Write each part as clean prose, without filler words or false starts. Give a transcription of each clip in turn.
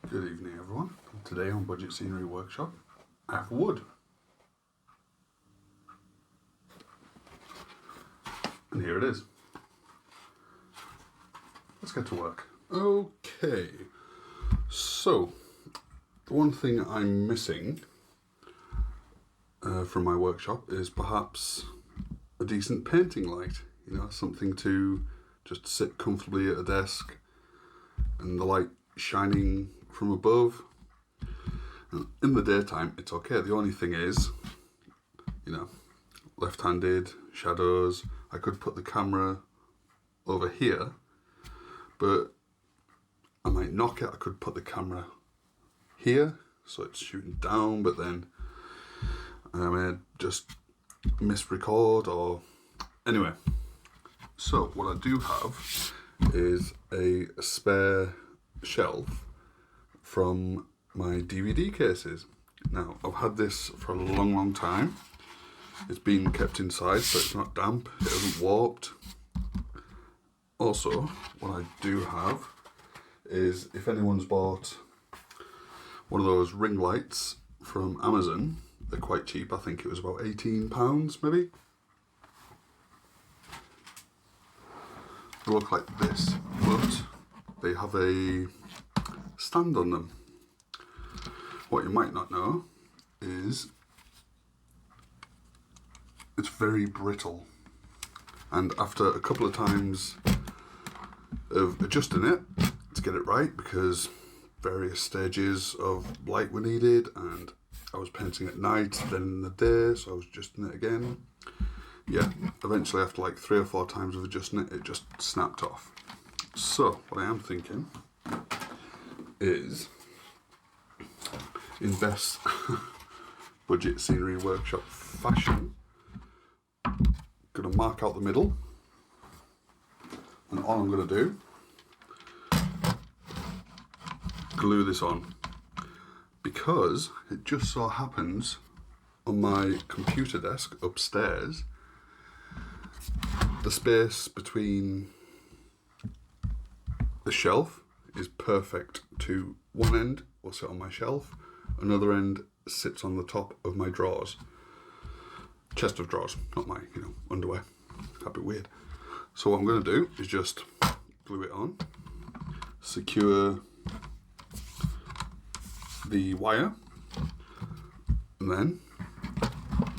Good evening, everyone. Today on Budget Scenery Workshop, I have wood. And here it is. Let's get to work. Okay, so the one thing I'm missing from my workshop is perhaps a decent painting light. You know, something to just sit comfortably at a desk and the light shining from above. In the daytime, it's okay. The only thing is, you know, left-handed, shadows. I could put the camera over here, but I might knock it. I could put the camera here, so it's shooting down, but then I may just misrecord or... Anyway, so what I do have is a spare shelf from my DVD cases. Now, I've had this for a long time. It's been kept inside so it's not damp, it hasn't warped. Also, what I do have is, if anyone's bought one of those ring lights from Amazon, they're quite cheap. I think it was about £18 maybe. They look like this, but they have a stand on them. What you might not know is it's very brittle, and after a couple of times of adjusting it to get it right, because various stages of light were needed and I was painting at night, then in the day, so I was adjusting it again. Yeah, eventually after like 3 or 4 times of adjusting it, it just snapped off. So what I am thinking is, in best Budget Scenery Workshop fashion, gonna mark out the middle, and all I'm gonna do, glue this on, because it just so happens on my computer desk upstairs, the space between the shelf is perfect. To one end will sit on my shelf, another end sits on the top of my drawers. Chest of drawers, not my, underwear. That'd be weird. So what I'm going to do is just glue it on, secure the wire, and then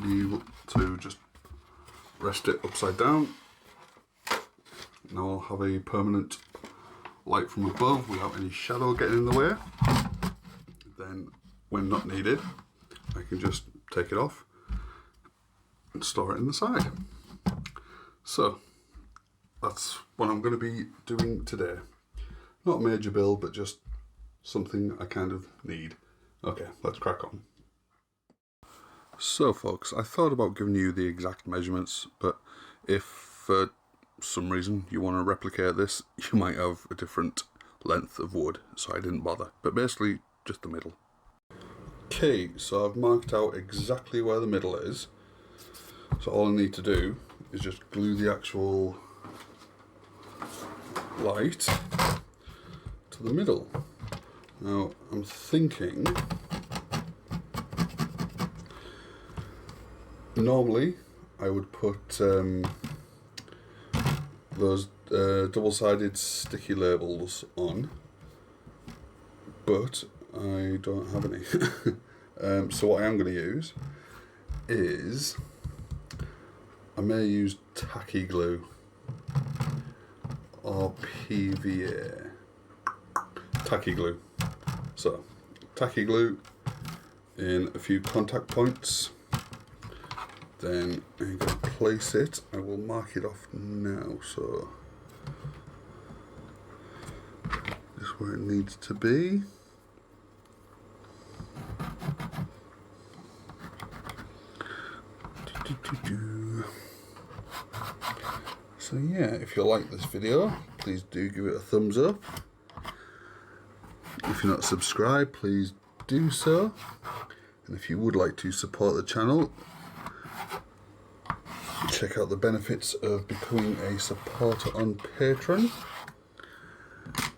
you to just rest it upside down. Now I'll have a permanent light from above without any shadow getting in the way. Then when not needed, I can just take it off and store it in the side. So that's what I'm going to be doing today. Not a major build, but just something I kind of need. Okay, let's crack on. So folks, I thought about giving you the exact measurements, but if for some reason you want to replicate this, you might have a different length of wood, so I didn't bother. But basically, just the middle. Okay, so I've marked out exactly where the middle is. So all I need to do is just glue the actual light to the middle. Now, I'm thinking, normally I would put those double-sided sticky labels on, but I don't have any. So what I am going to use is, I may use tacky glue or PVA. Tacky glue. So, tacky glue in a few contact points. Then I'm going to place it. I will mark it off now, so this is where it needs to be. So yeah, if you like this video, please do give it a thumbs up. If you're not subscribed, please do so. And if you would like to support the channel, check out the benefits of becoming a supporter on Patreon.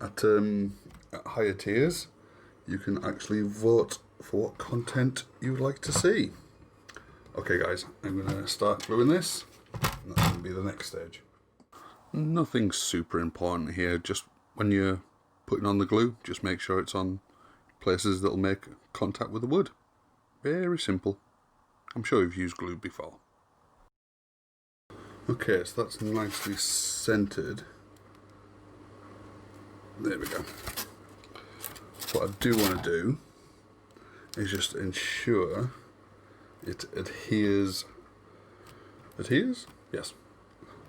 At higher tiers, you can actually vote for what content you would like to see. Okay guys, I'm going to start gluing this, and that's going to be the next stage. Nothing super important here, just when you're putting on the glue, just make sure it's on places that'll make contact with the wood. Very simple. I'm sure you've used glue before. Okay, so that's nicely centered. There we go. What I do want to do is just ensure it adheres, yes,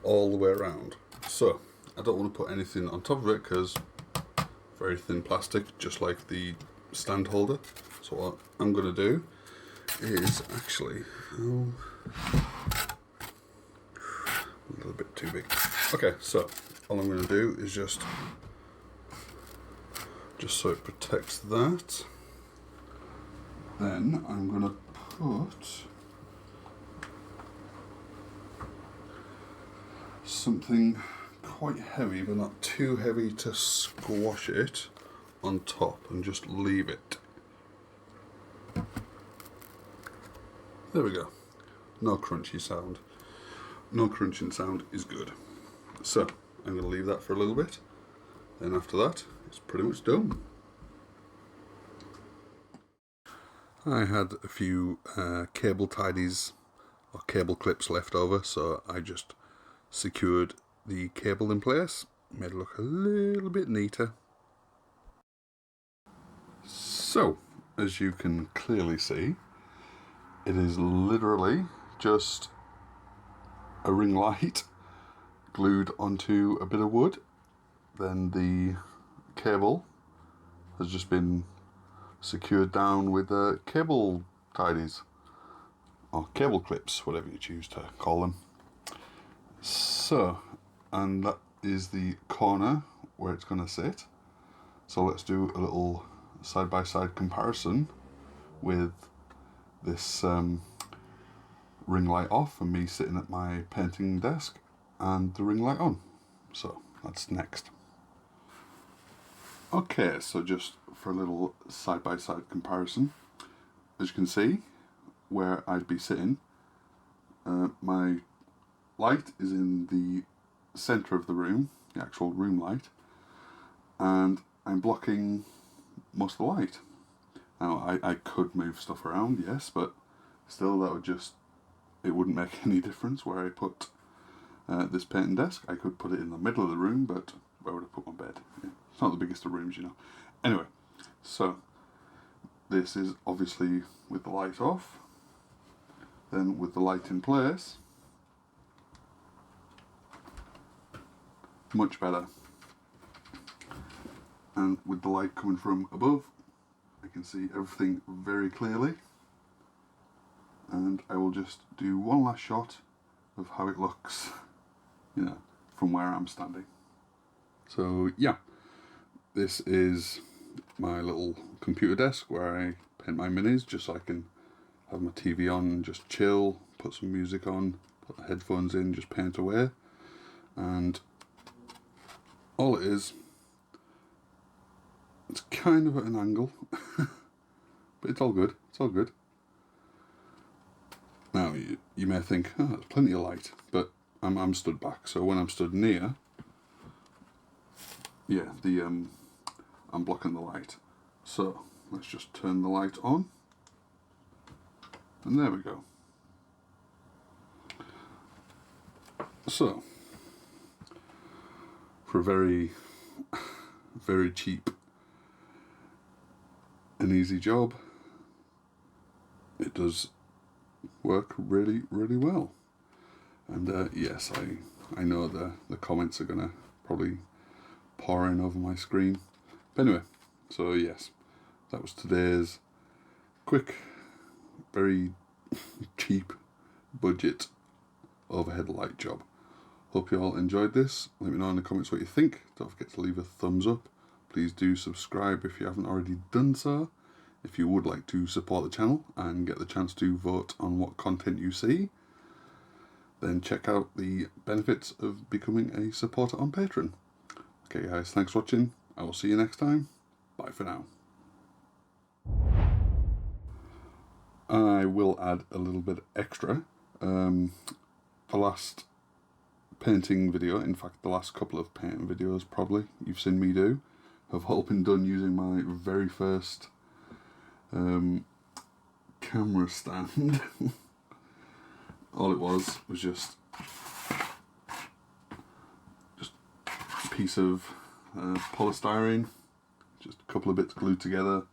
all the way around. So I don't want to put anything on top of it because very thin plastic, just like the stand holder. So what I'm going to do is actually, a little bit too big. Okay, so all I'm going to do is just so it protects that. Then I'm going to put something quite heavy, but not too heavy to squash it, on top and just leave it. There we go. No crunchy sound. No crunching sound is good. So I'm going to leave that for a little bit. Then after that, it's pretty much done. I had a few cable tidies or cable clips left over, so I just secured the cable in place, made it look a little bit neater. So, as you can clearly see, it is literally just a ring light glued onto a bit of wood. Then the cable has just been secured down with the cable tidies or cable clips, whatever you choose to call them. So, and that is the corner where it's going to sit. So let's do a little side-by-side comparison with this ring light off and me sitting at my painting desk and the ring light on. So that's next. Okay, so just for a little side-by-side comparison, as you can see where I'd be sitting, my light is in the centre of the room, the actual room light, and I'm blocking most of the light. Now I could move stuff around, yes, but still that would just, it wouldn't make any difference where I put this painting desk. I could put it in the middle of the room, but where would I put my bed? Yeah. It's not the biggest of rooms, you know. Anyway, so this is obviously with the light off. Then with the light in place, much better. And with the light coming from above, I can see everything very clearly. And I will just do one last shot of how it looks, you know, from where I'm standing. So yeah, this is my little computer desk where I paint my minis, just so I can have my TV on and just chill, put some music on, put the headphones in, just paint away. And all it is, it's kind of at an angle, but it's all good, it's all good. Now you may think, oh, there's plenty of light, but I'm stood back, so when I'm stood near, yeah, I'm blocking the light. So let's just turn the light on, and there we go. So for a very, very cheap and easy job, it does work really, really well. And yes, I know the comments are gonna probably pour in over my screen. But anyway, so yes, that was today's quick, very cheap budget overhead light job. Hope you all enjoyed this. Let me know in the comments what you think. Don't forget to leave a thumbs up. Please do subscribe if you haven't already done so. If you would like to support the channel and get the chance to vote on what content you see, then check out the benefits of becoming a supporter on Patreon. Okay guys, thanks for watching. I will see you next time. Bye for now. I will add a little bit extra. The last painting video, in fact the last couple of painting videos probably you've seen me do, have all been done using my very first camera stand. All it was just a piece of polystyrene, just a couple of bits glued together,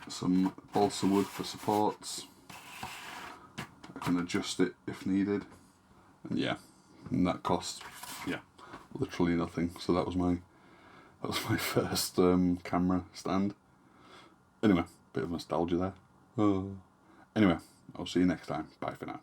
some balsa wood for supports. I can adjust it if needed, and yeah, and that cost literally nothing. So that was my first camera stand. Anyway, bit of nostalgia there. Oh. Anyway, I'll see you next time. Bye for now.